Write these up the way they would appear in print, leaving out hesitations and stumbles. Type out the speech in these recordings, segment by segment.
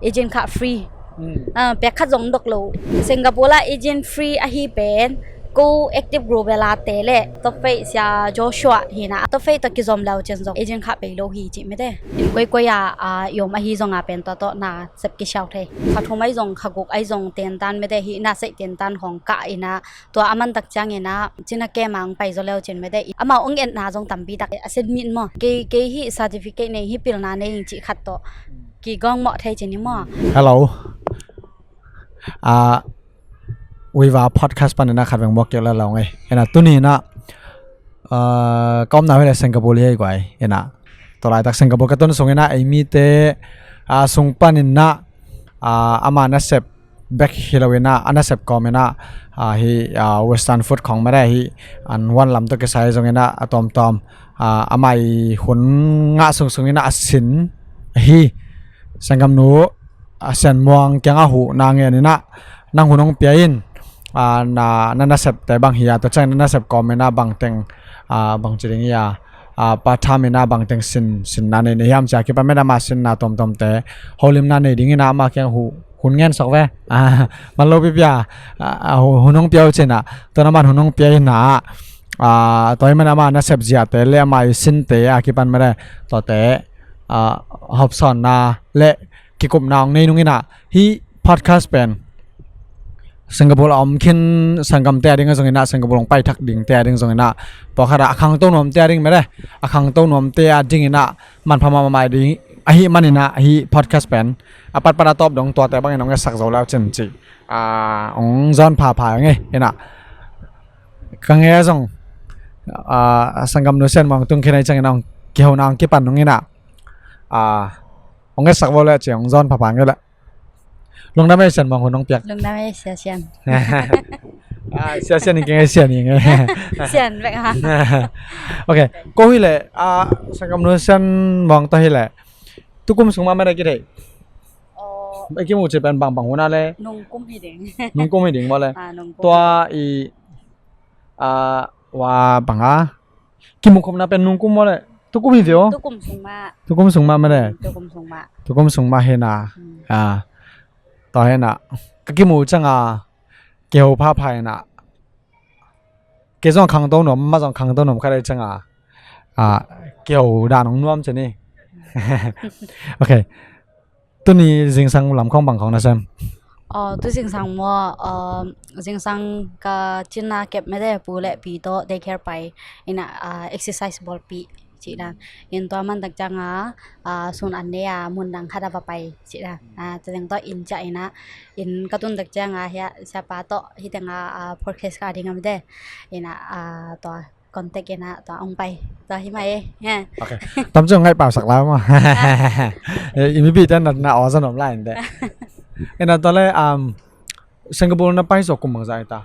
agent ค่ะฟรีแปะขัดจงดอกโลสิงคโปร์ละ agent ฟรีอะฮีเป็นกู active group เวลาเตะเลยตัวเฟย์เสียโจชัวฮีนะตัวเฟย์ตัวกิจอมแล้วจังจง agent ค่ะไปโลฮีจิไม่ได้ก้อยยอมอะฮีจงเป็นตัวน่าสับกิชาวเทขัดทุ่มไอจงขักุกไอจงเตียนตันไม่ได้ฮีน่าใส่เตียนตันของกะอีนะตัวอามันตักจังอีนะจินะแกมังไปโจแล้วจังไม่ได้อามาองเอ็นน่าจงตั้มปีตักเซนมินมั้งเกฮี certificate เนี่ยฮีพิลนาเนี่ยจิขัดตัวกี่กองเหมาะเทจินี่มั้ง Hello Viva podcast pan na khatwang bok la law ngai ena tuni na kom na wele Singapore ye kwai ena to lai tak Singapore ka ton songena aimi te sung panin na ama na sep back hilawena ana sep komena hi western food khong ma da hi an wan lam to ke sai jongena atom tom amai hun nga sungena asin hi sangam nu asian muang kyanga hu na nge ni na nang hunong piain na sep te bang hiya to chang na sep komena bang teng bang chiring ya pa thamena bang teng sin na ne yam cha ki pa mena ma sin na tom tom te holim na ne ding na ma kyang hu hun ngen sok ve man lo pi pya hunong piao chena to na man hunong piai na toy mena ma na sep jia te le mai sin te a ki pan mera to te hopson na le ki kup naung nei nungina hi podcast pen Singapore kin sangam te ading zongina Singapore pai thak ding te ading zongina pokhara akhang to nom te ading mere akhang to nom te ading ina man phama mai ding ahi manina hi podcast pen apat para top dong to te bang nong sak zo lao chen chi ong zon pha nge ina kang e zong sangam no sen mong tung khenai chang nong ki ho nang ki pan nong ina ong sak vol la che ong zon pha nge la lung na mai sen mong hunong piak lung na mai sia sian sia ni ke sia ni nge sian vậy hả okay ko hi le sangam no sen mong ta hi le tukum sung ma ma da ki thei ai ki mu che ban bang huna le nung kum hi ding nung kum hi ding mo le nung tua i wa banga ki mu khom na pen nung kum mo le tukum hi dio tukum sung ma ma le tukum sung ma he na to he na ka ki mu changa ke ho pha phai na ke jong khang to nom ma jong khang to nom kha le changa ke ho da nong nuam che ni okay tu ni jing sang lam khong bang khong na sam tôi sinh sang mua sinh sang cái chuyện nào kẹp mấy cái phụ lệ pi to để care phải ina exercise ball pi chị là in to man đặc trang sun anh này muốn đăng khá là phải chị là cho nên to in chạy na in cái tuần đặc trang ya siapa to hi teng podcast ka ding amde ina to contact ina to ông bay to hi mai ha okay tâm chung ngay bảo sạc lắm mà in bị tên là ở dân online đấy ena to le Singapore na pai so kum mang zai ta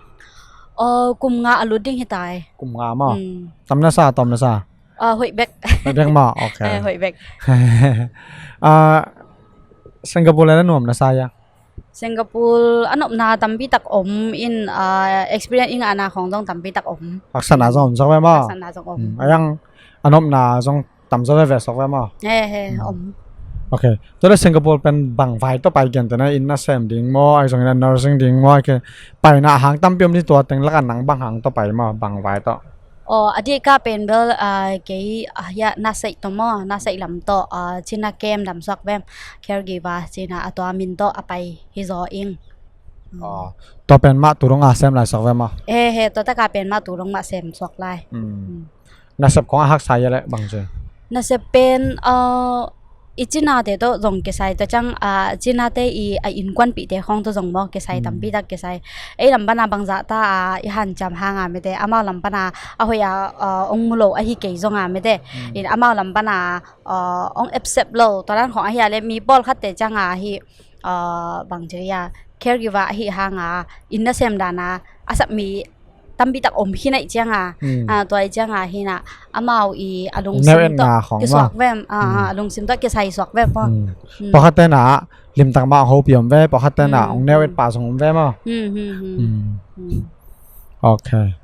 kum nga aluding hitai kum nga ma tam na sa hội bek bek ma okay hội bek Singapore la nom na sa ya Singapore anop na tampi tak in experience ing ana khong dong tampi tak aksan na zom so ma aksan na zong ayang anop na zong tam zo ve so ma he okay to le Singapore pen bang vai to pai gen ta na in na sem ding mo ai song na nursing ding mo ke pai na hang tam piom ni to teng la kan nang bang hang to pai ma bang vai to adik ka pen bel ke ya nasai to mo nasai lam to china kem lam sok vem caregiver china atwa min to apai hi zo ing to pen ma turong a sem lai sok ve ma he to ta ka pen ma turong ma sem sok lai na sep khong hak sai le bang je na se pen ichina de to jong ke sai to chang china te in kwan pi te khong to jong mo ke sai tam pi tak ke sai ei lam bana bang za ta i han cham hanga me te ama lam bana a hoya ong mulo a hi ke zonga me te in ama lam bana ong accept lo to ran khong a hi le mi bol khat te changa hi bang je ya caregiver hi hanga in na sem dana asap mi tambi tak hi nai changa toy changa hi na amao i alung sim to ke swak vem alung sim to ke sai swak vem po pakhat na lim tak ma ho piom ve pakhat na ong newet pa song ve ma okay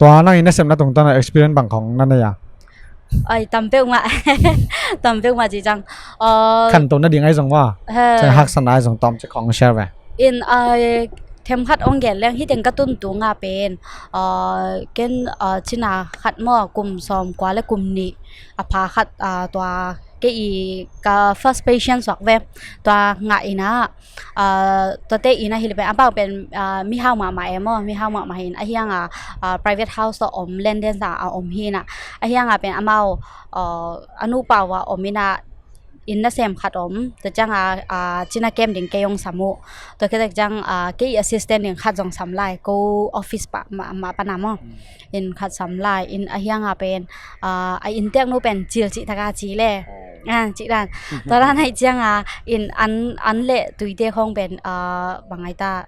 to na in sem na tung ta na experience bang khong nan ya ai tầm bêu mà tầm bêu mà chị chăng ขั้นตอนนั้นยังไงจังว่าจะหักสนายจังตอมจะของแชร์ไป in thêm khát ông ghé lên hít tiếng cát tuân tuồng à bên cái chỉ là khát mò cùng xóm quá là cùng nị phá khát tòa cái first patient hoặc về tòa ngại na tòa tê ina hi lên bao bên mi hao mà em mi hao mà hin ai hiang private house om lenden sa om hi na ai hiang bên amao anu pawa omina in na sem khat om to chang china kem ding ke yong samu to ke chang ke assistant ding khat jong samlai ko office pa ma panamo in khat samlai in a hiang pen a in tek no pen chil chi thaka chi le chi dan to ran hai chang in an le tuite khong pen bangai ta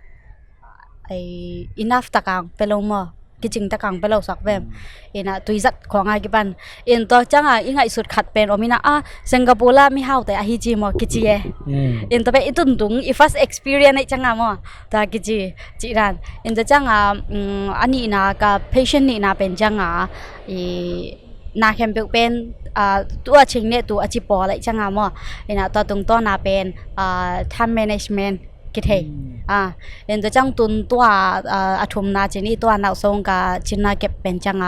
ai enough takang pelomo cái chừng ta càng phải lâu sạc về, ina tùy giật khoảng ai cái bàn, in to chẳng ai ngay suốt khát pen, omina Singapore la mi hao tại ahi chi mo cái chi in to be itun tung first experience ấy chẳng à mo, ta cái chi chị ran, in to chẳng ani na ka patient ni na pen chẳng na khem bek pen tua ching ne tu achi po lại chẳng à mo, ina to tung to na pen time management cái thế nên tôi chẳng tuân tua atom na chỉ ni tua nào xong cả chỉ na kẹp bên chẳng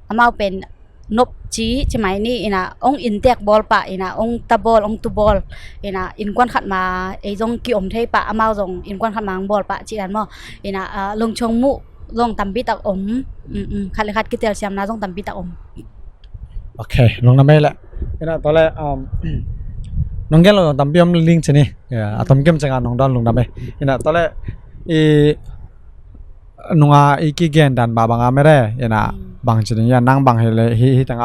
mau bên nộp chí chỉ máy ni ina ông intek ball pa ina ông ta ball ông tu ball ina in quan khát mà ấy giống kiểu thế pa mau giống in quan khát mang ball pa chỉ đàn mo ina lông chong mu giống tầm bít tạc khát khát cái tel xem na giống tầm bít tạc ok lông năm ấy lại ina tao lạiน้องแก้วเราทำเปี่ยมลิงก์ใช่ไหมทำเกี่ยมจังานน้องดอนลงน้ำไปเนาะตอนแรกนุ่งกี่เกณฑ์ดันบาบังไม่ได้เนาะบางชนิดอย่างนั่งบางเฮเลยฮิตัง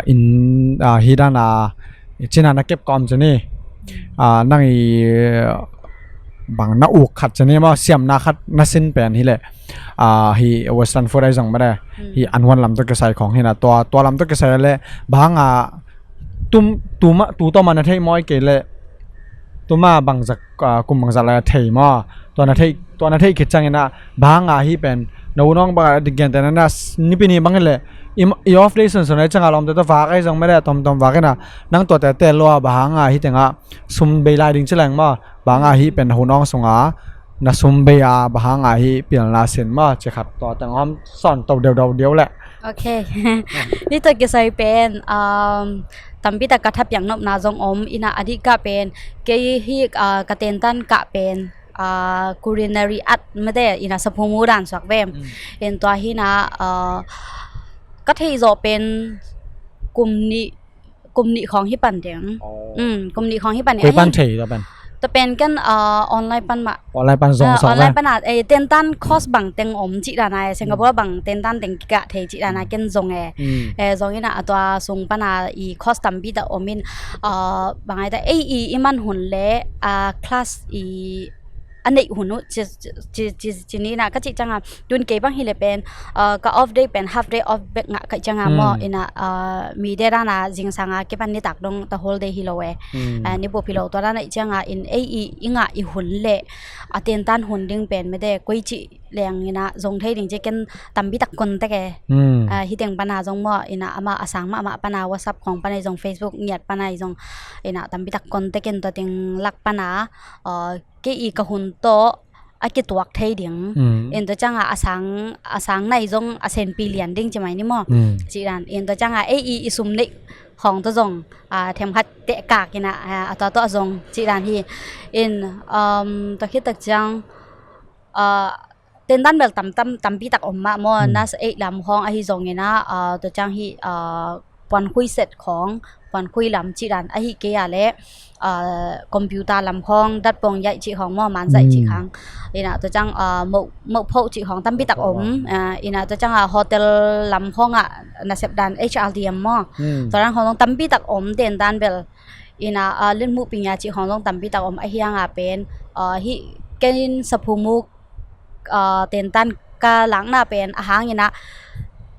อินฮิดานาจีน่านักเก็บกอมใช่ไหมนั่งบางนักอุกขัดใช่ไหมว่าเสียมนักขัดนักสินเป็นฮิเลยฮิเวสตันฟอร์ไดจังไม่ได้ฮิอันวันลำตัวกระใสของฮินะตัวลำตัวกระใสเลยบางtu to mana thei moi ke le tuma bangjak kum bangjak la thei mo to na thei khechang ina banga hi pen no nong ba digen tan na nipini bangale I off day son sonai changa lom to wa kai jong mare tom wa ke na nang to te lo banga hi tenga sum be lai ding chelang ma banga hi pen ho nong songa na sum be banga hi pian la sen ma che khat to tang om son to deu la okนี่ตัวเกษตรเป็นตัมพิตากระทับอย่างนบนาจงอมอินาอธิกะเป็นเกยฮิกะเตนตันกะเป็นculinary art ไม่ได้อินาสภูมูดานสักเวมเป็นตัวฮินาก็ที่จะเป็นกลุ่มนี้ของฮิปันเดียงกลุ่มนี้ของฮิปันเนี่ยปันเฉยตัวเป็นตัวเป็นกันออนไลน์ปันมาออนไลน์ปันส่งออนไลน์ปันอ่ะเต้นตันคอสบังเต็งอมจิดานายสิงคโปร์บังเต้นตันเต็งกิกะเทจิดานายกันส่งส่งนี่นะตัวส่งปันอีคอสตัมบีแต่อมินบางไอ้แต่อีมันหุ่นเละคลาสอันนี้หุ่นจีนี่นะก็จิจังดุนเก็บบางทีเลยเป็นก็ off day เป็น half day off เบกงะก็จังมออินะมีเดรานะจิงสังเก็บอันนี้ตักดงแต่ whole day ฮิโลนี่บุพิโลตัวนั้นจังอินอีงะอีหุ่นเละเตียนตันหุ่นดึงเป็นไม่ได้กุยจิแรงนี่นะจงเทดึงจะกันตั้มบิตักคนแต่แกฮิตเตียงปัญหาจงมออินะอามาอาสังมาปัญหา WhatsApp ของปัญหาจง Facebook เงียบปัญหาจงอินะตั้มบิตักคนแต่กันตัวเตียงลักปัญหาcái ý cái hồn to cái tuột thấy điểm, em tôi chẳng sáng này giống sen pi liền đinh cho mày ní mò, chị đàn em tôi chẳng ý sum nịของตัวจงthêm khát tệ cả cái nèตัวจงchị đàn thì em tôiคิดตักจังเต้นด้านแบบตั้มปีตักอมมาโมน่าจะลำของไอ้จงเนี่ยนะตัวจังที่ปอนคุยเสร็จของปอนคุยลำจีดันไอ้เกียร์เละคอมพิวเตอร์ลำของดัดปองใหญ่จีของมอมันใส่จีครั้งอีน่ะตัวจังหมกโพจีของตั้มปีตักอมอีน่ะตัวจังโฮเทลลำของน่าเสพดัน HRDM มอตอนนั้นของตั้มปีตักอมเต้นด้านเบลอีน่ะเล่นมุกปิญญาจีของตั้มปีตักอมไอ้เฮียงเป็นฮิเกนสภูมุกเต้นด้านกาหลังน่ะเป็นอาหารอีน่ะ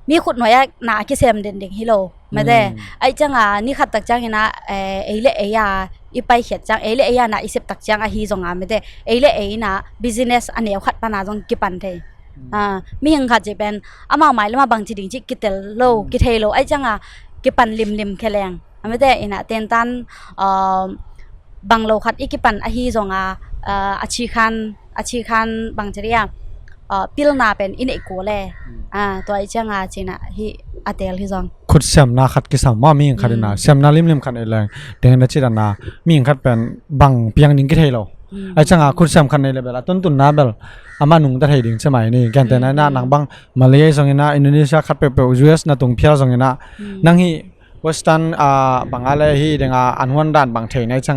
มีขุดหน่อยน่ะคิดเซมเด่นๆฮิโลไม่ได้ไอ้จังนี่ขัดตักจังนะเล่อีไปเขียนจังเล่นะอีเสพตักจังฮีจงไม่ได้เล่นะ business อันนี้ขัดปัญหาจงกี่ปันเท มีหังขัดจะเป็นอามาหมายแล้วมาบางจีดิงจิกิเตลโลกิเทโลไอจังกิปันลิมแคลงไม่ได้อินะเต็นตันบางโลขัดอีกิปันอหิจงอาชีคันบางจีเรียพิลนาเป็นอินเอกัวเลยตัวไอจังจีน่ะฮิอาเตลฮิจงขุดเสียมนาขัดกิสามว่ามีหังขัดนะเสียมนาลิมขัดเอลังเดี๋ยวนั้นจิตนามีหังขัดเป็นบางเพียงนิ่งกิเทโลไอจังขุดเสียมขัดในเลเวลต้นตุนนาเบลอามานุงตะไทยดิ่งใช่ไหมนี่แกนแต่นั้นนังบังมาเลเซียสงนะอินโดนีเซียขัดเปเปยูเอสนะตรงเพียสงนะนังฮีเวสตันบางอะไรฮีเดงอันวันดันบางเทในจัง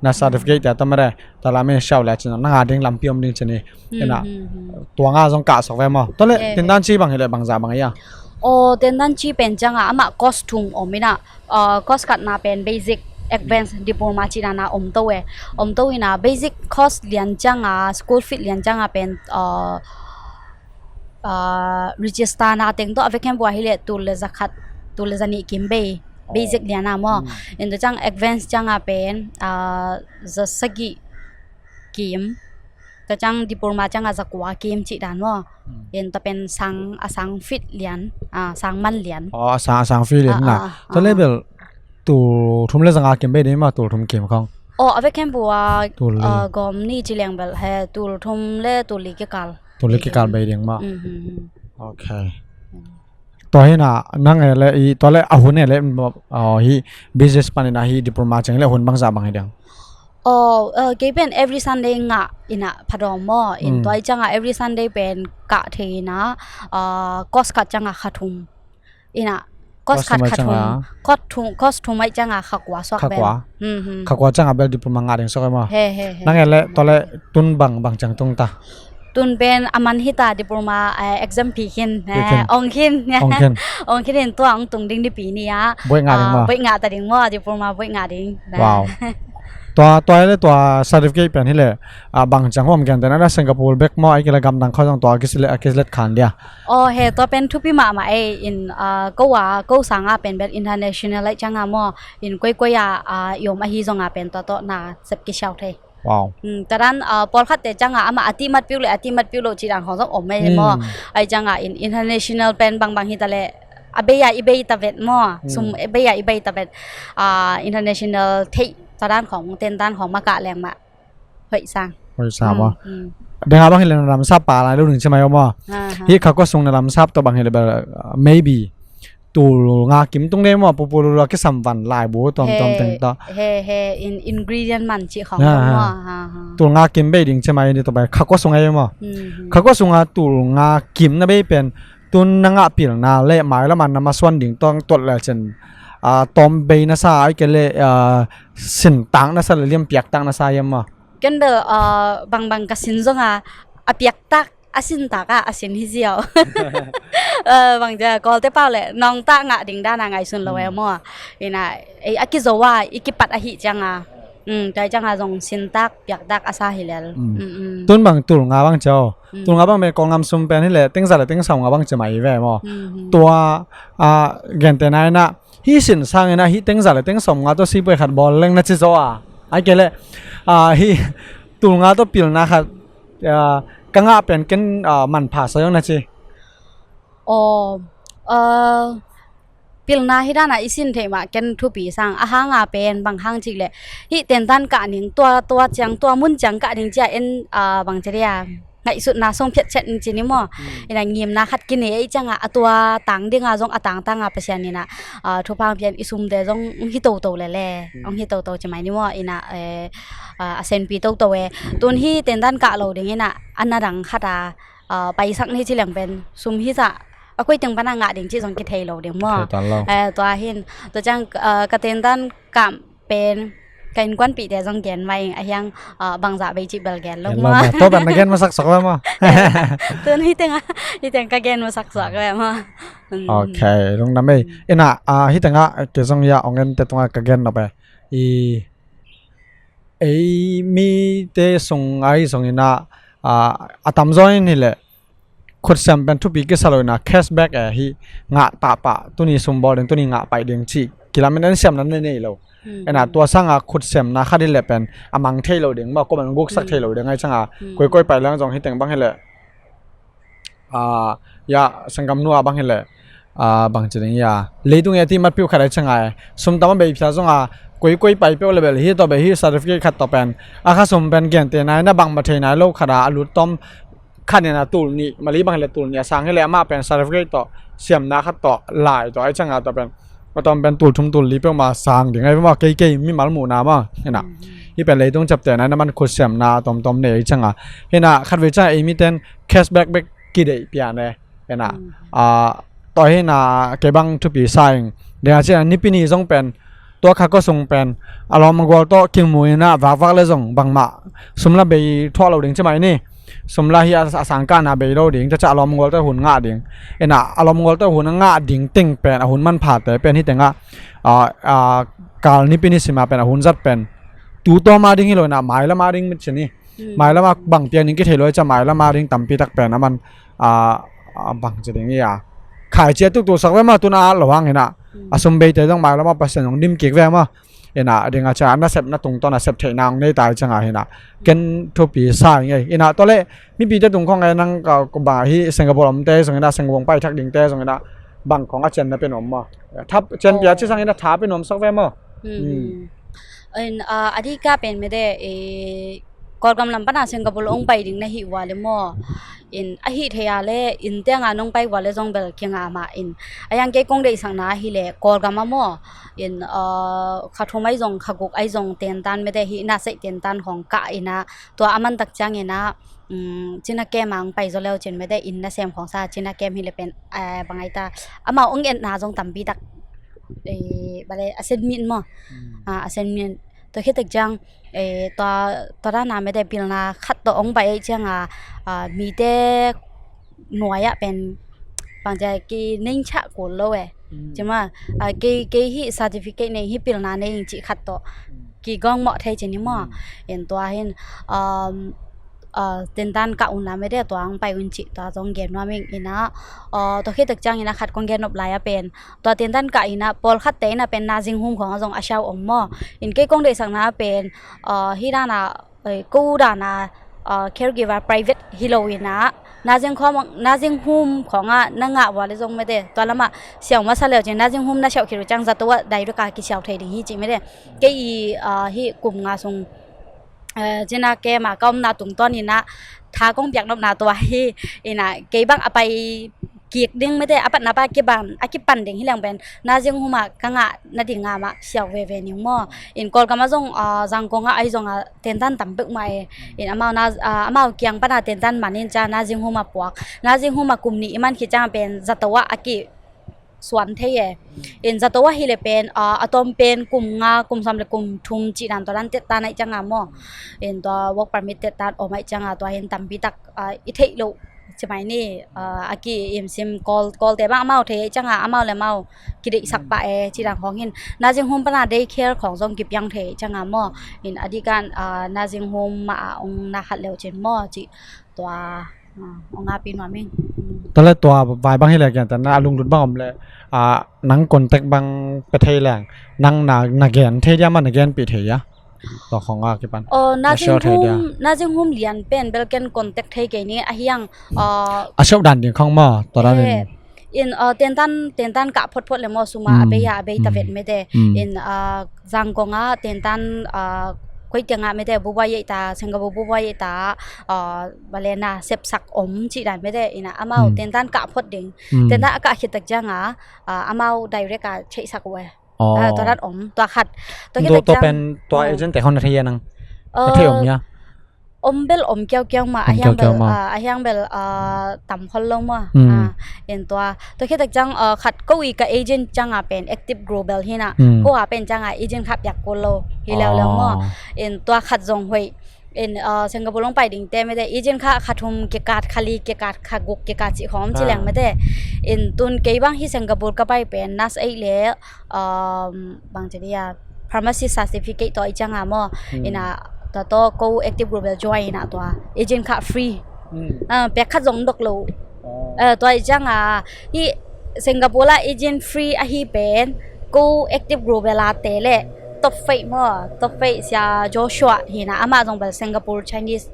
นะซาดิฟิกแต่ตั้มอะไรแต่ละไม่เช่าแล้วจังนังหาเดงลำพิมดิ่งชนี่นะตัวงาจงกะสกเวมอตอนเล่ตินดันชีบางเฮเลบางจ่าบางอย่างโอ้ตินดันชีเป็นจังอามาคอสตูมอมินะคอสกัดนาเป็นเบสิกadvanced diploma จีนาอมตัวอินะ basic course เรียนจังschool fees เรียนจังเป็นregister นาเต็งตัวเอาไปแค่บัวให้เละตัวเลจะขัดตัวเลจะนี่กิมเบย์ basic เรียนนะมั้งอินตัวจัง advanced จังเป็นจะสกิกิมตัวจัง diploma จังจะกว่ากิมจีดานมั้งอินตัวเป็นสังฟิตเรียนสังมันเรียนอ๋อสังฟิตเรียนนะตัวเลเวลตัวทุ่มเลสังอาเกมเบย์นี่มาตัวทุ่มเกมของเอาไปแค่บัวกอมนี่จีเลียงเบลให้ตัวทุ่มเลตัวลิกิกาลเบย์เรียงมาโอเคตัวนี้นะนั่งไงเลยตัวเลยอาหุ่นเนี่ยเลยฮี business ปันนะฮี diploma จังเลยหุ่นบางจ่าบางอย่างเก็บเป็น every Sunday งะอินะพอดอมออินตัวจังevery Sunday เป็นกะเทนะcost กัดจังขัดทุมอินะcost ขัดทุมcost ทุมไม่จังขักว่าสวกเบลขักว่าจังเบล diploma งาเองสวกมั้งนั่งไงเลยตัวเลยตุนบางจังตรงตาตุนเป็นอามันฮิตาดิปโลมาexam ปีคินองคินเห็นตัวตรงดิ่งในปีนี้บ่อยงานบ่อยงานแต่ดิ่งว่าดิปโลมาบ่อยงานดิ่งว้าวตัวเลยตัว certificate เป็นที่เลยบางจังหวัดกันแต่นั่นสิงคโปร์เบกมอไอ้กิจกรรมต่างเขาต้องตัวกิสเลตขันเดียตัวเป็นทุพิมาอินก็สังเป็นแบบ international เลยจังมออินก้อยยมฮิจงเป็นตัวน่าเสพกิเชาเทว้าวแต่ด้านพอลคัดแต่จังอามาอติมัดพิวเลยจีดังของสังอมไม่ใช่มั้งไอจังinternational เป็นบางฮิตาเลยอีเบย์ตะเวทมั้งซุ่มอีเบย์ตะเวทinternational ที่ตอนด้านของเต็นด้านของมากะแรงมาเฮ้ยสร้างว่าเดี๋ยวบางทีเราลำซับป่าอะไรรู้หนึ่งใช่ไหมว่าที่เขาก็ส่งในลำซับตัวบางทีแบบ maybeตัวงากิมตรงนี้มั้งปุ๊บเราแค่สัมพันธ์ลายบัวตอมเต็งต่อingredient มันชีของมั้งตัวงากิมเบย์ดิ่งใช่ไหมนี่ตัวไปเขาก็ส่งไงมั้งเขาก็ส่งตัวงากิมนะเบย์เป็นตัวนังอาปิลนาเละหมายแล้วมันนำมาส่วนดิ่งต้องตัวเลยเช่นตอมเบย์นะซาไอ้เกลสินตังนะซาเลี่ยมเปียกตังนะซายังมั้งกันเดบางกสินจงเปียกตักสินตักสินฮิเซียวบางจะก็เตเป้าเลยน้องตางดิ่งด้านไงส่วนเราเอมั่วนี่นะไอ้กิโซว่ากิปัดหิจังใจจังจงสินตักเปียกตักอาซาฮิเลลต้นบางตุลงาบางเจ้าตุลงาบางเป็นกองงามซุ่มเป็นนี่แหละติ้งสั่งติ้งส่งงาบางจะไม่แว่มั่วตัวเกนเตนายนะฮิสินสร้างนะฮิติ้งสั่งติ้งส่งงาตัวซีไปขัดบอลเล่นนัดที่โซ่ไอ้เกลฮิตุลงาตัวปิลนะครับกังอาเป็นกันมันผ่าซะยังนะจีปิลนาฮิดานะอิสินเทมากันทุปีสังอาหางาเป็นบางหางจิเลยฮิเต็นตันกะหนิงตัวจังตัวมุนจังกะหนิงจะบางเจียไงสุดนาส่งเพียรเช่นจีนี่มั้งอินะเงียบนาขัดกินไอ้จังตัวต่างดิ่งจงต่างเปอร์เซ็นต์นี่นะทุพางเพียรอิสุมเดจงฮิโตเลยฮิโตจะไม่นี่มั้งอินะเซนปีโตตุนฮิเต็นตันกะเราดิ่งนะอันนั้นดังขัดไปสักนี่จีเหลียงเป็นซุมฮิจะคุยถึงปัญหาดิ่งที่จงกิเทโลดิ่งมั้งตัวเห็นตัวจังกระเต็นตันกะเป็นกันกวนปีแต่จงแกนไว้ไอ้ยังบางจ่าไปจีบแกนลงมาตัวแบบแกนมาสักสอกแล้วมั้งตัวนี้แต่งกะแกนมาสักแล้วมั้งโอเคลงน้ำไปน่ะที่แต่งเกี่ยวกับยาองเงินแต่ตรงกะแกนเอาไปมีแต่ส่งส่งน่ะตามจอยนี่แหละขุดแซมเป็นทุกปีก็สลายนะแคชแบ็กที่งะปะตัวนี้สมบูรณ์ตัวนี้งะไปเดียงชีกิโลเมตรนั้นแซมนั้นนี่เราน่ะตัวสร้างขุดแซมนะค่าที่แหละเป็นมังเทโลเดียงบอกก็มันกุกสักเทโลเดียงไงช่างก้อยไปแล้วจงให้แต่งบ้างให้แหละ ya sangam nu abang hele bang chering ya leitung ya ti mat piu khare changai sum tama be phya zonga koi pai pe level hi to be hi certificate khat to pen akha sum pen gen te nai na bang ma the nai lo khara alu tom khanena tul ni mali bang le tul ni sang hele ama pen certificate to siam na khat to lai to ai changa to penก็ตอนเป็นตูดทุ่มตูดลีเปียวมาสร้างถึงไงว่าเกยมีมาลหมูนามาเห็นนะที่เป็นเลยต้องจับแต่นั้นมันขุดเสียมนาตอมเนี่ยจังอ่ะเห็นนะคัดเวจ้าเอมิเตนแคชแบ็กกี่เดียเปียเนี่ยเห็นนะต่อให้นาเก็บบังทุกปีใส่เดี๋ยวเช่นนี่ปีนี้ต้องเป็นตัวข้าก็ส่งเป็นอารมณ์มันก็ต้องกินหมูนะวักเลยส่งบางมาสมละไปทั่วเราดึงใช่ไหมนี่สมละที่สังการนาไปเราดึงจะอารมณ์มันก็ต้องหุ่นง่าดึงเอ็นะอารมณ์มันก็ต้องหุ่นง่าดึงติ่งเป็นหุ่นมันผ่าแต่เป็นที่แต่งการนี่ปีนี้สิมาเป็นหุ่นจัดเป็นตัวต่อมาดึงให้เลยนะหมายละมาดึงมันเช่นนี้หมายละมาบางเตียงนึงก็เทเลยจะหมายละมาดึงต่ำปีตักเป็นนะมันบางจะดึงนี่ขายเจ้าตัวสักไว้มาตัวน่าระวังเห็นนะสมเบ็ดต้องหมายละมาเปอร์เซ็นต์ของดิมเก็กแวมาเห็นนะเดี๋ยวอาจารย์น่าเสพน่าตรงตอนน่าเสพเทนางในตายจังไงเห็นนะกันทุกปีสายไงเห็นนะตอนแรกมีปีจะตรงข้องไงนั่งก็บ่าที่สิงคโปร์ลำเตะส่งไงนะสิงคโปร์ไปทักดิ่งเตะส่งไงนะบางของอาจารย์น่ะเป็นหนมมาถ้าอาจารย์อยากจะสั่งไงนะท้าเป็นหนมสักแวมาอดีก็เป็นไม่ได้ก่อนกำลังปัญหาสิงคโปร์ลงไปดิ่งในหิวาเลยมั่วอหิทยาเลเตียงานงไปวาเลจงเบลเคียงอามาอายังเกกงได้สังนาฮิเลก่อนกำมามั่วขัดทุไมจงขกุกไอจงเตียนตันไม่ได้หินาเสเตียนตันของกะนะตัวอามันตักจังนะจินาแกมังไปจนแล้วจินไม่ได้นะเสียงของซาจินาแกมฮิเลเป็นบางไอตาอามาองนาจงตัมปีตักบาเลอาเซนมินมั่วอาเซนมินตัวคิดตักจังตัวด้านนั้นไม่ได้พิลนาคัดตัวองไปจังมีแต่หน่วยเป็นบางใจกีนิ่งชะกูโลใช่ไหมกีฮีซาร์ติฟิเคตในฮีพิลนาในจิคัดตัวกีกองเหมาะไทยจริงมั้งเห็นตัวเห็นเต็นตันกะอุณาไม่ได้ตัวไปอุนจิตัวจงเกมว่ามิงนะตัวคิดตึกจังขัดกองเกนอบลายเป็นตัวเต็นตันกะปอลคัดเตนเป็นนาจิงหุมของจงอาชาวอมมอเกกงได้สังนาเป็นฮิรานากูดานาcaregiver private ฮิโลวินะนาจิงหุมของนังว่าเลยจงไม่ได้ตัวละมาเสียงมาซะแล้วจริงนาจิงหุมน่าเฉาคิดจังจะตัวได้ด้วยการกิเฉาไทยดีจริงไม่ได้ก็ฮีกลุ่มงาทรงจินาแกมาก็นาตุงต้นนี่นะท้ากงเปียกนบนาตัวให้นะเกบังไปเกียกดึงไม่ได้อปัดนาปาเกบังอากิปันเด้งที่แรงเป็นนาจิงหุมากังนาดิ่งงามาเสียวเวนิวมอกอลกามาจงจังกงไอจงเต็นตันต่ำปึกใหม่อามานาอามาเกียงปัญหาเต็นตันมันนี่จ้านาจิงหุมาปวกนาจิงหุมากลุ่มนี้มันคิดจ้าเป็นจัตวะอากิสวนเทียจัตวะฮิเลเป็นอะตอมเป็นกลุ่มกลุ่มสำเร็จกลุ่มทุ่มจีนันตัวนั้นเตตาในจังมอตัว work permit เตตาออกมาจังตัวตัมปีตักอิเทโลใช่ไหมนี่อากิซิมกอลแต่บ้างเมาเทจังเมาเลยเมากิริสักปะจีนันของเห็นนาจิงโฮมปนาได้แคร์ของจงกิบยังเทจังมอเห็นอดีการนาจิงโฮมมาองนาขัดเลวเจนมอจีตัวองอาปีนว่ามิงตอนแรกตัววายบางให้แหลกอย่างแต่น่าลุงดุดบ้างเลยนังกลเต็กบางประเทศแหลงนังนาแกนเทียมันนาแกนปีเทียต่อของกี่ปันนาจิงหุมเลียนเป็นเบลเกนคอนแทคไทยแกนี่อายังชอบดันอย่างข้องหม้อตอนนั้นเตียนตันกะพดเลยมอสุมาเบียตะเวทไม่ได้จังกงเตียนตันคุยเตียงไม่ได้บุบายตาสิงคโปร์บุบายตาบาเลน่าเสพสักอมจีได้ไม่ได้อามาเตียนตันกะพดดิ่งเตียนตันอากาศคิดตักจังอามาได้เรียกใช้สักเวตัวนั้นอมตัวขัดตัวเป็นตัวเอเจนต์แต่เขาในที่ยังประเทศอมเนี่ยเบลเกี่ยวมาอายังเบลต่ำคนลงมาเห็นตัวคิดตักจังขัดก็วีกับเอเจนต์จังเป็น active global ที่น่ะก็เป็นจังเอเจนต์ขับอยากโกโลฮิเลแล้วมั้งเห็นตัวขัดจงหวยสิงคโปร์ลงไปดิ่งแต่ไม่ได้เอเจนต์ขัดทุมเกี่ยกัดคลีเกี่ยกัดขัดกุกเกี่ยกัดจีหอมจีแหลงไม่ได้ตุนเกี่ยบังที่สิงคโปร์ก็ไปเป็นนัสไอเล่บางทีอ่ะ pharmacy certificate ตัวอีจังมั้งตัวก็ active global join ตัวเอเจนต์ขัดฟรีเปียขัดจงดกโลตัวอีจังที่สิงคโปร์ละเอเจนต์ฟรีที่เป็นก็ active global ลาเตะtop 5มั้งtop 5เสียโจชัวเห็นอามาจงเป็นสิงคโปร์ Chinese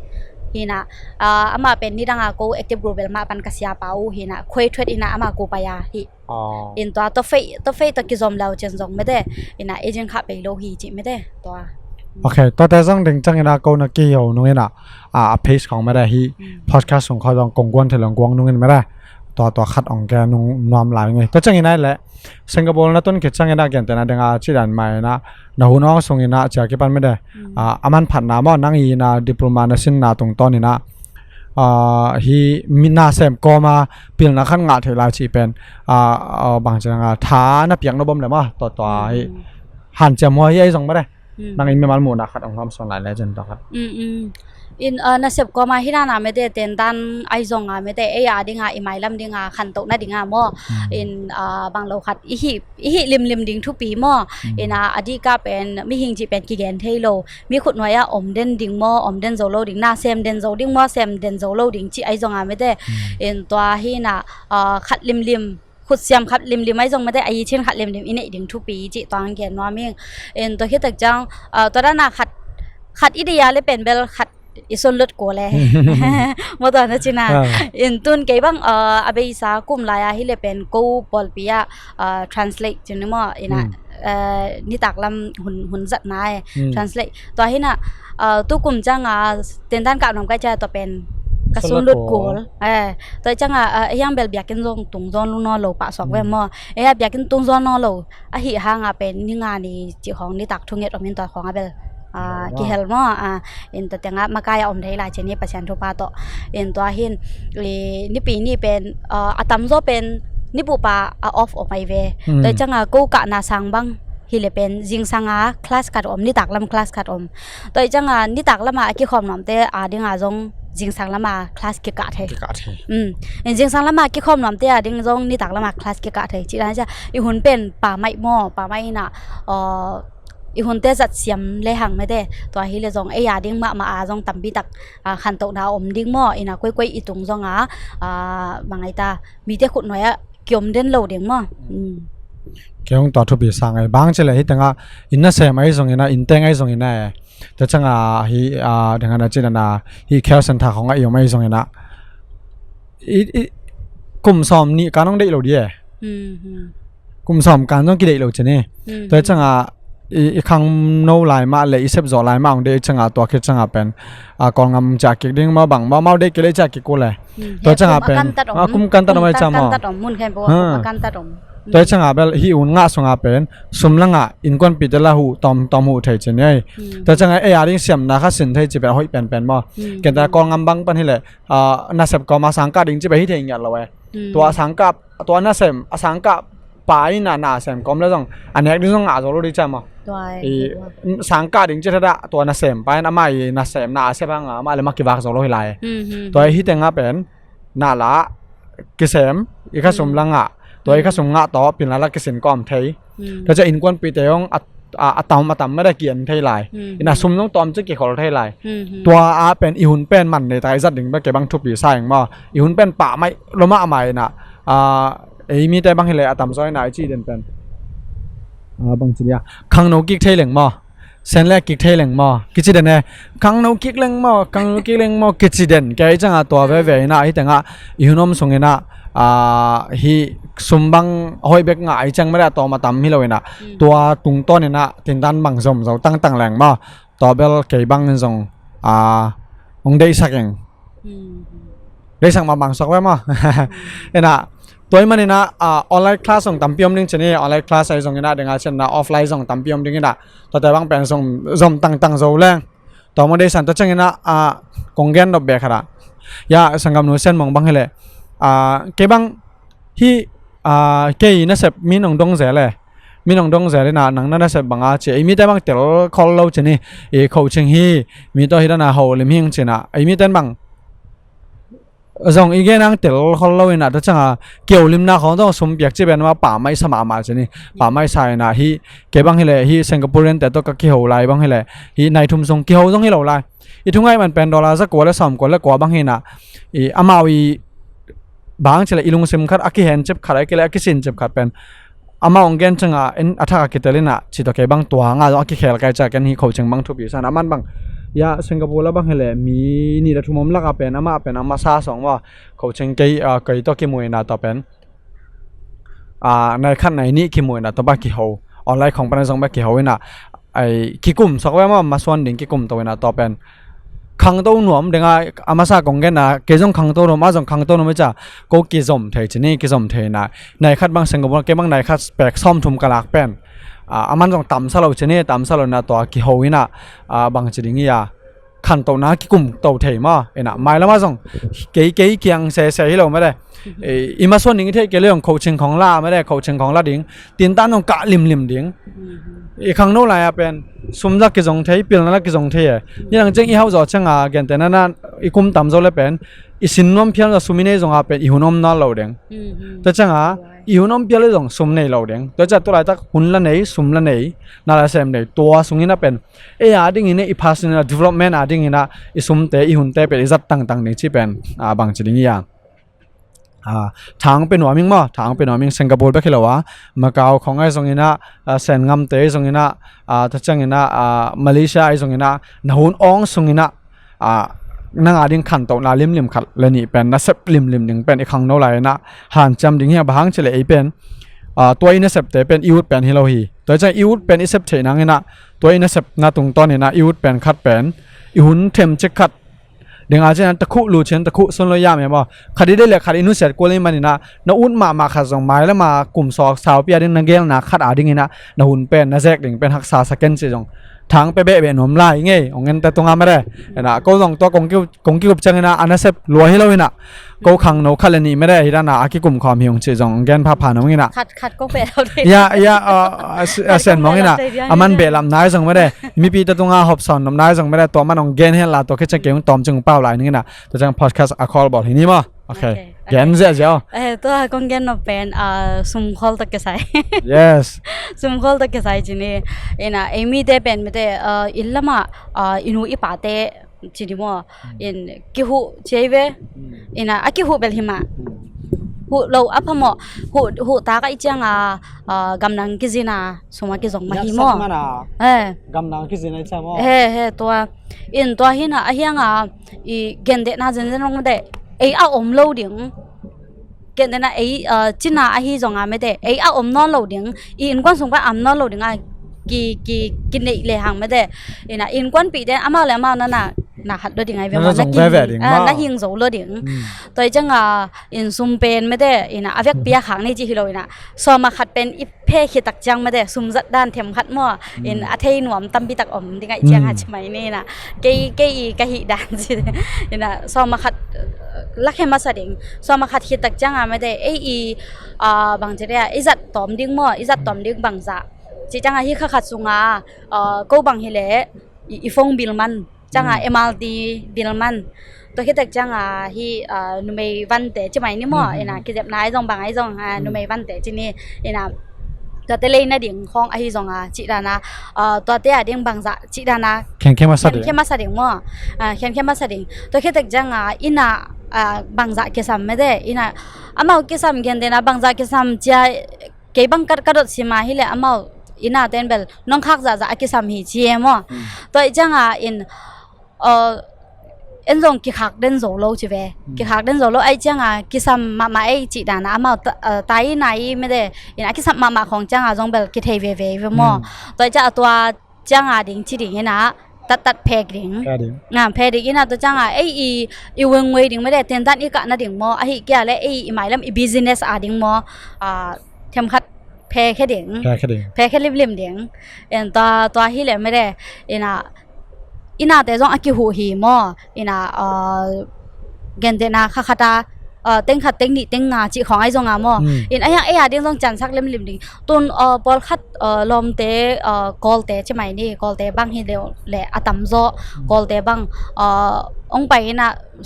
hina ama pen ni danga ko active global ma pan kasya pau hina khoi thwet ina ama ko paya hi in to fe to ki zom lao chen jong me de ina agent kha pe lo hi chi me de to okay ตอนแต่จังถึงจังนะกูนักเกี่ยวนู่นน่ะเพจของไม่ได้ฮีพอดแคสต์ของเขาลองกงกวนถึงลองกวงนู่นไม่ได้ตัวคัดองแกนุ่งนอมหลายไงตัวจังยังไงแหละสิงคโปร์นะต้นเกิดจังยังได้กันแต่นะเดี๋ยวจีดันใหม่นะนะหูน้องส่งยินะจากกี่ปันไม่ได้มันผ่านน้ำมันนั่งยีนะดิปโลมานะสินนะตรงต้นนี่นะฮีมินาเซมก็มาเปลี่ยนนักขันงาเทลาชีเป็นบางจังท้านะเปียงระบบเลยมั้งตัวหันจะมัวยัยส่งไม่ได้นั่งอินเมมันหมูนักขัดองคำส่งหลายเลเจนด์ครับin na sep ko ma hirana me de ten dan ai zonga me de e ya dinga i mai lam dinga khan to na dinga mo in banglo khat i hi lim ding thu pi mo ina adi ka pen mi hing ji pen ki gen thailo mi khut noya om den ding mo om den zo lo ding na sem den zo ding mo sem den zo lo ding chi ai zonga me de in twa hi na khat limขุดเสียมครับริมไม่จงไม่ได้ไอเช่นขัดริมอินเอดิ่งทุปีจิตอนเขียนว่ามิ่งเอ็นตัวคิดแต่จังตัวด้านหน้าขัดอิเดียเลยเป็นเบลขัดอิสุนลุดกูเลยเมื่อตอนนั้นจีน่าเอ็นตุนเกี่ยบังอาเบย์สากุมลายฮิเลเป็นกูบอลปีtranslate จนนี่มั้งอินะนี่ตักลำหุ่นจัดนาย translate ตัวที่น่ะตู้กุมจังเต็นด้านกับน้องก็จะตัวเป็นกระสุนลุดกูตัวจังยังเบลเบียกินตรงตุงจอนลูกนอโลปะสองเวมเบียกินตุงจอนนอโลหิห่างเป็นนี่งานนี่จีของนี่ตักทุ่งเงียบอมินตัวของเบลกิเฮลมอินตัวเตียงมากายอมไทยลายเจนี่ประชันทุปาโตอินตัวหินนี่ปีนี่เป็นตัมโซเป็นนี่ปูปาออฟออกไปเวตัวจังกูกะนาสังบังฮิเลเป็นจิงสังคลาสกัดอมนี่ตักลำคลาสกัดอมตัวจังนี่ตักลำมากี่ความน้ำเตะดิ่งจงจิงสังละมาคลาสกิกะเทจิงสังละมากี่ข้อมน้ำเตี้ยดิ่งจงนี่ตักละมาคลาสกิกะเทจีนั้นจะอีหุ่นเป็นป่าไม้หม้อป่าไม้น่ะอีหุ่นเตี้ยจัดเสียมเลยหังไม่ได้ตัวฮิเลจงไอ้ยาดิ่งมาจงตั้มปีตักขันโตดาวอมดิ่งหม้ออีน่ะก้อยอีตุงจงบางไอ้ตามีเตี้ยขุดหน่อยเกี่ยมเด่นโลดิ่งหม้อเกี่ยงต่อทุบีสังไอ้บางเฉลยที่ตั้งอินน่ะเสมไอ้จงอิน่ะอินเตงไอ้จงอิน่ะแต่จังฮีดังนั้นจีน่ะฮีแคลเซนทาของไอ้ยังไม่ส่งเห็นนะกลุ่มซ้อมนี่การต้องได้เราดีกลุ่มซ้อมการต้องกินได้เราเจนี่แต่จังอีกครั้งโน้ลายมาเลยอีเซฟจอลายมาของเด็กจังตัวคิดจังเป็นกองงำจากกิดิ้งมาบังมาเด็กกิเลจากกิกูเลยตัวจังเป็นกุมกันตัดออกมาจำมั้งมุนแค่บอกกันตัดออกตัวจังเป็นฮีอุ่นง่าสงเป็นสมลังอินควันปิดละหูตอมหูไทยเจนี่ตัวจังไอ้อาริเสียมนาคสินไทยจะเป็นห้อยเป็นบ่เกิดแต่กองงำบังเป็นที่เลยน่าเสพก็มาสังกัดดิ้งจะไปที่เทียงอย่างละเว้ยตัวสังกัดตัวน่าเสพสังกัดป่ายน่าเสพก็ไม่ต้องอันนี้ดิ้งต้องง่าจะรู้ดีจังมั้งสังกัดดิ้งจะได้ตัวน่าเสพไปน่าไม่น่าเสพน่าเสพบ้างมาเลยมากี่บาทจะรู้ให้ไรตัวที่เทียงเป็นน่าละกิเสมอีกสมลังตัวข้าสงฆ์ต่อเป็นอะไรก็เส้นก้อมไทยเราจะอินกวนปีเตยองตอมไม่ได้เกี่ยนไทยลายอินะซุ่มต้องตอมจะเกี่ยวกับไทยลายตัวเป็นอีหุ่นเป็นมันในไทยจัดดึงไปเก็บบางทุบปีใส่ยังบ่อีหุ่นเป็นป่าไม่ลมอะไรน่ะมีแต่บางทีเลยตอมซอยไหนจีเด่นเป็นบางทีอะขังโนกิกไทยเหล่งบ่เส้นแรกกิกไทยเหล่งบ่กิจเด่นเนี่ยขังโนกิกเหล่งบ่ขังโนกิกเหล่งบ่กิจเด่นแกจังตัวเว่ยๆน่ะที่แต่งอีหุ่นน้ำส่งเงินฮีสมบังหอยเบกง่ายจังไม่ได้ต่อมาตำให้เราเองนะตัวตุงต้นเนี่ยนะตินดันบังสมเราตั้งแหล่งมาต่อเบลเกยบังเงินส่งองได้สักอย่างได้สั่งมาบังสักไว้มาเนี่ยนะตัวมันเนี่ยนะออนไลน์คลาสส่งตำเปียมดิ้งเช่นนี้ออนไลน์คลาสใส่ส่งเนี่ยนะเดี๋ยวเช่นนะออฟไลน์ส่งตำเปียมดิ้งเนี่ยนะต่อแต่บางเป็นส่งสมตั้งโซ่แรงต่อมาได้สั่งตัวจังเนี่ยนะกงเงินดอกเบี้ยขนาดยาสังกัดหน่วยเส้นมองบังให้เลยเก็บบังที่เกี่ยน่าเสพมีน้องดงเสเลยมีน้องดงเสเลยนะนังน่าเสพบางอาเจมีแต่บางเต๋อคอลเราเจนี่เขาเชิงฮีมีตัวที่ด้านหน้าเขาเลยมีอย่างเจน่ะมีแต่บางส่งอีกอย่างเต๋อคอลเราเองนะแต่จังเกี่ยวริมหน้าเขาต้องสมเปียกจะเป็นว่าป่าไม้สมามาเจนี่ป่าไม้ใส่นะฮีเก็บบังให้เลยฮีสิงคโปร์เรนแต่ตัวก็เกี่ยวลายบังให้เลยฮีในทุ่มส่งเกี่ยวต้องให้เราลายอีทุ่งไงมันเป็นดอลลาร์สักกว่าและ2 กว่าและกว่าบังให้นะอามาวีบางเฉลยอีลุงเซมขัดอากิเห็นเจ็บขัดไอ้เกลืออากิสินเจ็บขัดเป็นอามาองเกนจังอันอัฐากิเตลินะชิตโอเคบางตัวงาอากิเขลไกจากกันฮีเขาจังบางทุบอยู่ซะนะมันบาง ya Singapore la bang hele mi ni da thumom la ka pen ama sa song wa coaching kai to ki moi na to penในขั้นไหนนี่ขี้มวยนะตัวบ้าขี้เขาออนไลน์ของปันส่งบ้าขี้เขาเว้ยนะไอ้ขี้กลุ่มสักว่ามาส่วนดิ่งขี้กลุ่มตัวเว้ยนะต่อเป็นขังตัวหนุ่มเด็กอามาซากงเกนะเกจงขังตัวหนุ่มมาจงขังตัวหนุ่มไม่จ้าก็กิจมเทชนี่กิจมเทนะในขั้นบางสิงคโปร์เกบางในขั้นแปลกซ่อมทุ่มกะลักเป็นอามันจงต่ำซะเราชนี่ต่ำซะเรานะตัวขี้เขาเว้ยนะบางจุดนี้ขันตัวนะขี้กลุ่มตัวเทมาเอ็นะไม่แล้วมาจงเกี่ยงเสียให้เราไม่ได้อีมาส่วนหนึ่งที่เกี่ยวเรื่องโคชชิ่งของล่าไม่ได้โคชชิ่งของล่าดิ่งตีนต้านต้องกะลิมดิ่งอีกครั้งโน้นอะไรเป็นสมรักกิจงเทย์เปลี่ยนรักกิจงเทย์นี่หลังจากอีเขาจะเช่นกันแต่นั่นอีคุมต่ำจะเลยเป็นอีสินน้อมเพียงจะสมินให้จงเป็นอีหุ่นน้อมน่าเราเด้งแต่เช่นอีหุ่นน้อมเพียงเลยจงสมในเราเด้งแต่จะตัวอะไรตักหุ่นละไหนสมละไหนน่าจะเสมในตัวสงนี้น่ะเป็นดิ่งนี้อี personal development ดิ่งนี้นะอีสมเตอีหุ่นเตเป็นอีจัดต่างๆนี่ที่เป็นบางจุดนี้อย่างทางเป็นหัวมิงมั้งทางเป็นหัวมิงสิงคโปร์ไปขี้เหล่าวะมาเก๊าของไอ้ตรงนี้นะเซนงัมเตยตรงนี้นะถ้าจังนี้นะมาเลเซียไอ้ตรงนี้นะนาหุ่นอ่องตรงนี้นะนั่งดิ่งขันโตนาลิมขัดเลยนี่เป็นนัสเซปลิมดิ่งเป็นอีกครั้งโน้นเลยนะหันจำดิ่งเหี้ยบางเฉลยเป็นตัวอินเซปเตเป็นอีวุฒเป็นฮิโลฮีตัวจะอีวุฒเป็นอิเซปเทนังนี่นะตัวอินเซปนาตรงต้นนี่นะอีวุฒเป็นขัดเป็นอีหุ่นเทมเช็คขัดเดี๋ยวอาจจะตะคุลูเชนตะคุส่วนลอยยามเนี่ยบ่คดีได้เลยคดีนู้เสร็จกูเลยมันนี่นะน้าอุ่นมาขัดส่งไม้แล้วมากลุ่มสาวสาวเปียดิ้งนักเกลนะขัดดิ่งนี่นะน้าหุ่นเป็นน้าแซกดิ่งเป็นหักษาสแกนสิจงทางไปเบะหนุ่มไล่เงี้ยองเงินแต่ตรงนั้นไม่ได้นะก็ต้องตัวกงกิ้วจังนะอันนั้นเสพรวยให้เราเนี่ยก็ขังโนขัดเลยนี่ไม่ได้ที่ด้านน่ะอากิกลุ่มความหิวสิจงเงินพาผ่านน้องนี่นะขัดก็เบะเราได้เซนมองนี่นะมันเบะลำนายจงไม่ได้มีปีแต่ตรงนั้นหอบสอนลำนายจงไม่ได้ตัวมันองเงินให้ละตัวแค่จะเกี่ยวตอมจึงเป้าหลายนี่นะตัวจังพอดแคสต์อะคอลบอกที่นี่มั้งโอเคเงินเสียเจ้าตัวกงเงินเราเป็นซุมคอลตะเกษาย yes ซุมคอลตะเกษายจีนี่นะเอมี่เดเป็นไม่ได้อิลละมาอินูอีปาเตจีนี่มั้งกิหูเชยเวนะอากิหูเบลหิมะหูเราอัพมอหูตาก็อีจังกำลังกิจนาสมัยกิจงมาหิมอกำลังกิจนาใช่มั้ยตัวหินะเฮียงอีเกนเดน่าจะนั่งไม่ได้อมโลดิ่งเกนเดน่าจีน่าฮีจงไม่ได้อมนอนโลดิ่งอินกวนสงไปนอนโลดิ่งกินเลยหางไม่ได้อินกวนปีเดนอามาเลยอามานั่นน่ะหัดโลดิ่งไงเวลานักกินนักหิงโซโลดิ่งตัวจังอินซุมเป็นไม่ได้อาเวกเปียขังนี่จีฮิโลสอมาขัดเป็นอีเพขิตักจังไม่ได้ซุมจัดด้านเทียมขัดมั่วอาเทยหนวมตั้มปีตักอมดิ่งไงจังหัดใช่ไหมนี่นะเกยกะหิดันจีสอมาขัดลักเฮมาสดิ่งสอมาขัดขิตักจังไม่ได้บางทีเนี่ยจัดตอมดิ่งมั่วจัดตอมดิ่งบางจ่าจีจังฮีขัดสุงก็บางฮิเลอีฟงบิลมันจังMLDบิลมันตัวคิดแต่จังฮีนุ่มวันเตใช่ไหมนี่มั่วคิดแบบนายจงบางไอ้จงนุ่มวันเตจีนี่ตัวเตเลยนะดิ่งของไอ้จงจีดานะตัวเตะดิ่งบางจ่าจีดานะเข้มมาสดิ่งมั่วเข้มมาสดิ่งตัวคิดแต่จังอินะบางจ่าเกษมไม่ได้อามาเกษมเงินเดนะบางจ่าเกษมจะเก็บบังกระโดดสิมาฮิเลอามาเต็นเบลน้องคักจ่าเกษมฮีเชียมั่วตัวจังเอ็นจงกิคักเดินโซโล่ใช่ไหมกิคักเดินโซโล่ไอ้จังกิซัมมาไอ้จีดานะมาตายไหนไม่ได้กิซัมมาของจังจงเบลกิเทเวมั่วตัวจะตัวจังดิ่งชีดิ่งนะตัดเพกดิ่งเพกดิ่งนะตัวจังอีเวงเวดิ่งไม่ได้เต็นตันอีกะนะดิ่งมั่วไอ้แกเลยหมายแล้วบิสเนสดิ่งมั่วเทมคัดเพแค่ดิ่งเพแค่ริมดิ่งตัวฮิเลไม่ได้แต่จงอากิหูหีมอเกนเดนาขัดเต็งขัดเต็งนี่เต็งงาจีของไอ้จงมอไอ้เดี๋ยวจงจันสักเล่มดิ่งตุนบอลขัดลมเตะกอลเตะใช่ไหมนี่กอลเตะบางฮิเดียวแหละอัตมโซกอลเตะบางองไป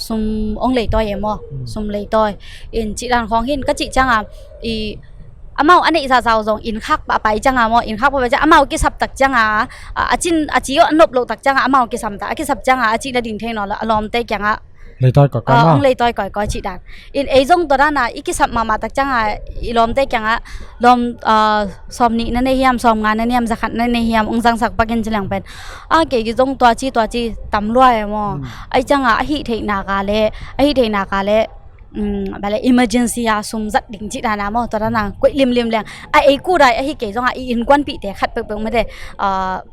ซุมองเลยต่อยมอซุมเลยต่อยจีดันของหินก็จีจังอามาอันนี้จะเอาจงอินคักไปจังมออินคักไปจังอามากิสับตักจังอาจินอาจิโยนบโลตักจังอามากิสับตักกิสับจังอาจินดิ่งเทนอละลอมเตะยัง เลยต่อยก่อนมา ông lấy tôi coi chị đàn in ấy giống tôi đã là ít cái sập mà tắc chẳng à lom tây chẳng à lom xóm nị nên hiam xóm ngàn nên hiam giặc hẳn nên hiam ông giang sặc bắc in chỉ làng bên cái giống toa chi tắm loài mà ấy chẳng à hít thấy nà gà lệ bà lệ emergency à sum giật đỉnh chị đàn mà tôi đã là quậy liềm làng ấy cú đại ấy cái giống à in quan bị để khát bực mới để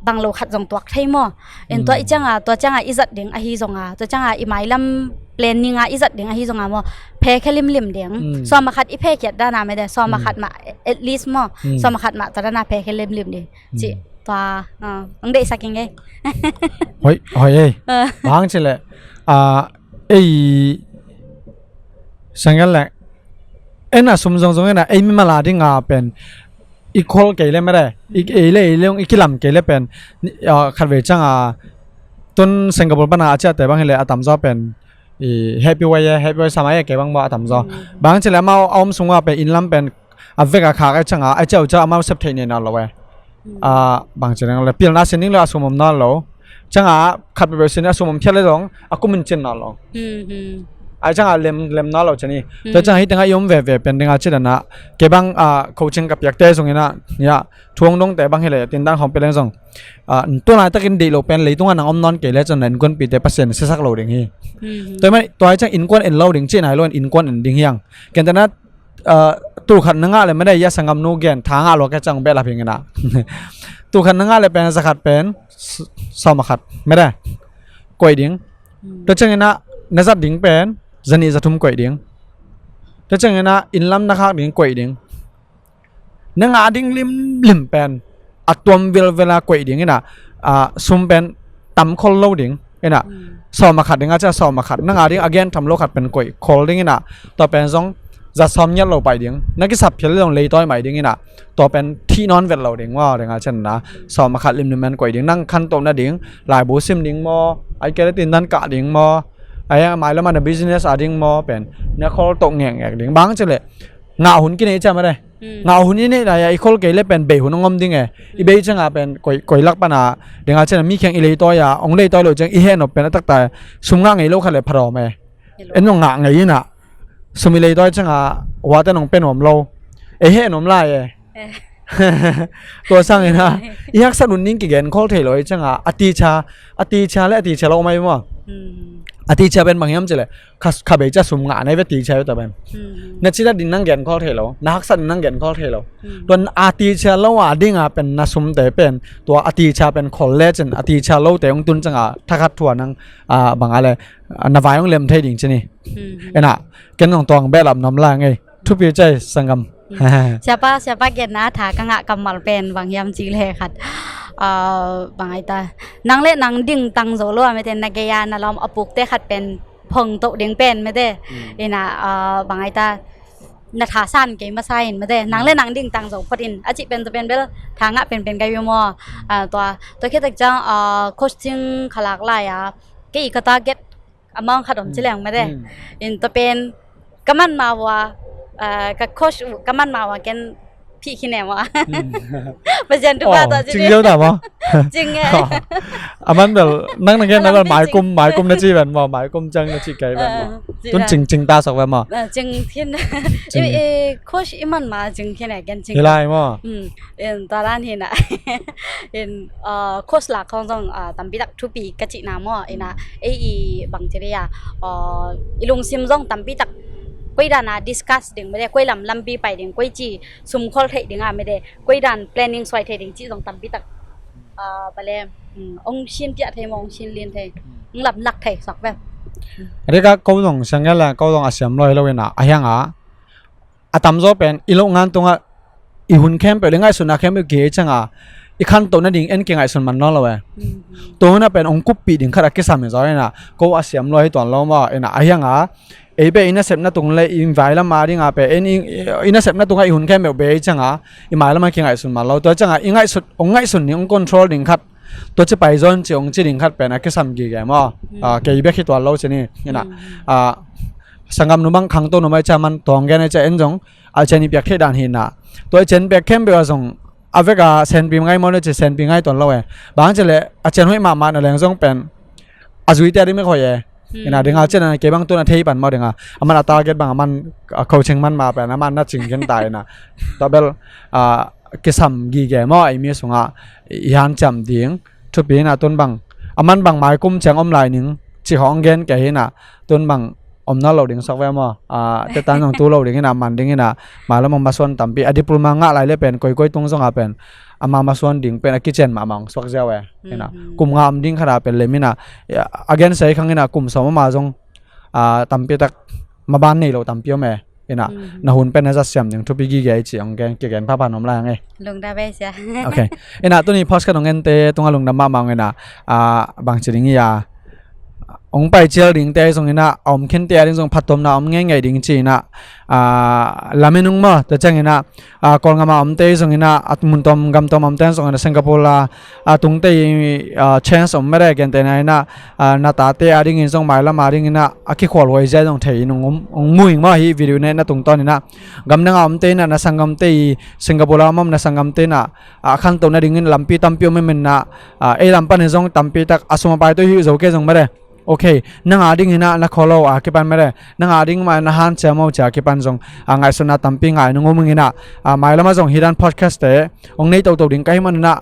bằng lầu khát dòng toạc thay mà in tôi chẳng à ít giật đỉnh ấy giống à tôi chẳng à imai lâm planning à ít giật đỉnh ấy giống à mà phe cái liềm đỉnh so mà khát ít phe kiệt đa nào mới để so mà khát mà at least mà so mà khát mà tôi đã là phe cái liềm đỉnh chị toa ông đệ sao kinh ấy hỏi ấy bang chỉ là ấy sang cái là em là sum giống cái là em mà là đi ngà pen equal cái lên mà đấy cái làm cái lên pen khát về chăng à tuần Singapore bên nào chứ tại bang là tạm do pen happy way sao mấy cái bang mà tạm do bang chỉ là mau ông sung à pen in làm pen về cả khác cái chăng à ai cháu mau sắp thấy này nào rồi bang chỉ là pial na sinh là sum nào rồi chăng à khát về sinh là sum theo lấy rồi aku mencin nào rồi ai chẳng lem nó lâu chani tôi chẳng hay tiếng ai yếm về bên tiếng ai chỉ là na cái bang coaching gặp việc tê xong na ya thuông đông tê bang hele tiền đang học bên xong tôi lại tất nhiên đi lâu bên lấy tung anh ông non kể lại cho nên quân bị tê patient sẽ sắc lâu đỉnh hi tôi chẳng in quân in lâu đỉnh trên này luôn in quân in đỉnh hiang cái tên tu khăn nga lại mới đây ya sang ngam nu gen thang alo cái chẳng bé là phiền na tu khăn nga lại bên zakat bên sao mà khát mới đây quay đỉnh tôi chẳng na nazat đỉnh bên zani zathum koi ding ta changena inlam na khak ding koi ding nanga ding lim pen atom vela koi ding ina sum pen tam khol lo ding ina so ma khat ding acha so ma khat nanga ding again tham lo khat pen koi khol ding ina to pen jong za som nyal lo pai ding na ki sap phel long lei toy mai ding ina to pen thi non vel lo ding wa ding a chen na so ma khat lim men koi ding nang khan to na ding lai bo sim ding mo ai ke tin nan ka ding mo ai mai làm ăn business ading mo pen na khol to ngeng ding bang chele ngạo hun ki nei cha ma dai ngạo hun ni la ai khol ke le pen be hun ngom ding e i be changa pen koi lak pana denga chen mi kheng i le to ya ong le to lo chang i he no pen tak ta sum nga ngei lo khale pharo me en no nga ngei na sum i le to changa wa ta nong pen om lo e he nom lai e ตัวสั่งเองนะยักษ์สนุนนิ่งกี่แกนข้อเทลอยจังอ่ะอติชาและอติชาเราไม่มั้งอติชาเป็นบางอย่างจะเลยขับไปจะสุ่มงานในเวทีชาอยู่แต่เป็นนั่นชิดาดินนั่งแกนข้อเทลนักสันนั่งแกนข้อเทลตัวอติชาเราอ่ะดิ้งอ่ะเป็นนักสุ่มแต่เป็นตัวอติชาเป็นคอลเลจน์อติชาเราแต่องตุนจังอ่ะทักขัดถั่วนั่งบางอะไรนาวายองเล็มเทดิ่งชนี่เอ็น่ะแกนของตองแบบลำน้ำลายไงทุบใจสังกัมsiapa kena tha kanga kamal pen bang yam chile khat bang ai ta nang le nang ding tang zo lo me ten na ge ya na lom apuk te khat pen phong to ding pen me de ina bang ai ta na tha san ke ma sai me de nang le nang ding tang zo photin achi pen to pen bel thanga pen kai mo to ke tak jang coaching khalak la ya ke ikata get among khadom chileng me de in to pen kaman ma waกับโค้ชก็มันมาว่ากันพี่ขี้แหนวะประจันทุกวันตอนจริงเยอะแต่ว่าจริงไงมันแบบนั่งนั่งแค่นั้นหมายกุมนะจีแบบหมายกุมจังนะจีไก่แบบต้นจริงตาสอกแบบจริงที่โค้ชมันมาจริงแค่ไหนกันจริงที่ไรมั้งตอนนั้นเห็นโค้ชหลักของต้องตั้มปีตักทุกปีกัจจินามั้งนะบางทีเลยลุงซิมต้องตั้มปีตักquay đàn discuss đến mấy quay làm bi phải đến quay chỉ sum call thấy đến mấy đấy quay đàn planning xoay thấy đến chỉ dòng tầm bi tắc bà lem ông xin tiệt thấy mà ông xin liên thấy ông làm lắc thấy sọc vậy đấy các câu đồng sang cái là câu đồng asiam lôi lâu na ayang tầm gió pen ilo ngan tung ihun camp ở ngay suna camp cái chăng ikhan to na ding en ke ngai sun man no lawe to na pen ong kupi ding khara ke sam zo na ko asiam loi ton lo ma ena ayang ebe ina sep na tung le in vai la ma ring pe en ina sep na tung ai hun camp be changa i mai la ma ke ngai sun man lo to changa ingai sut ong ngai sun ni ong control ding khat to che pai zon che ong che ding khat pe na ke sam gi ge ma ke be khi to lo che ni ina sangam nu bang khang to no mai cha man tong ge na cha en jong a chani pyak the dan hin na to chen pyak kem be jong avega sen pi ngai mo le che sen pi ngai ton lo e bang che le a chen hoi ma na leng jong pen azui te ri me khoi e ina denga chen na ke bang tu na thei pan ma denga aman target bang aman coaching man ma pa na man na ching gen tai na tabel kisam gi ge mo ai mi sunga yan cham ding thu pi na ton bang aman bang mai kum chang om lai ning chi hong gen ke hina ton bang om na lo ding sok ve mo te tan jong tu lo ding ina man ding ina ma la ma son tampi adipul ma nga lai le pen koi tung song a pen ama ma son ding pen a kitchen ma mang sok ja we ina kum ngam ding khara pen le mina again sai khang ina kum so ma jong tampi tak ma ban nei lo tampi me ina na hun pen za siam ding thupi gi ge chi ong gen ke gen pa pa nom la nge lung da be sia okay ina tu ni post ka nong en te tunga lung da ma ma ngena bang chiring ya ong pai chel ding te song ina om khen te ding song phatom na om nge ngai ding chi na lamenung ma ta chang ina kol ngama om te song ina atmun tom gam tom om ten song ina singapore la tung te chance om mere gen te na ina na ta te ading in song mai la ma ding ina aki khol hoi ja dong thei nung ong muing ma hi video ne na tung ton ina gam na om te na sangam te singapore la mom na sangam te na khan to na ding in lampi tampio me men na e lampan in song tampi tak asuma pai to hi zo ke song mere okay nang ading ina na kholo ke pan mere nang ading ma na han chamo cha ke pan jong angai sona tampi ngai no ngomung ina mai lama jong hidan podcast te ong nei to ding kai man na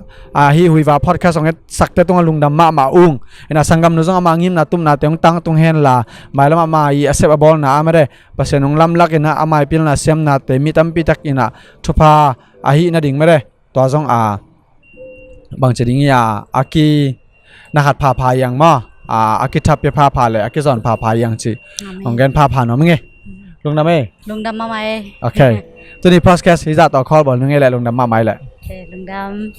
hi huiwa podcast ong sakte tung lungdam ma ung ina sangam no jong amangim na tum na te ong tang tung hen la mai lama ma i asep abol na amare pasenong lam lak ina amai pil na sem na te mi tampi tak ina thupa hi na ding mere to jong bang cheding ya aki na hat pha yang ma akitap pe pha pha le akizon pha pha yang chi ong gen pha pha no mnge lung da me lung da ma mai okay tu ni podcast hi za to call bol nge le lung da ma mai le lung da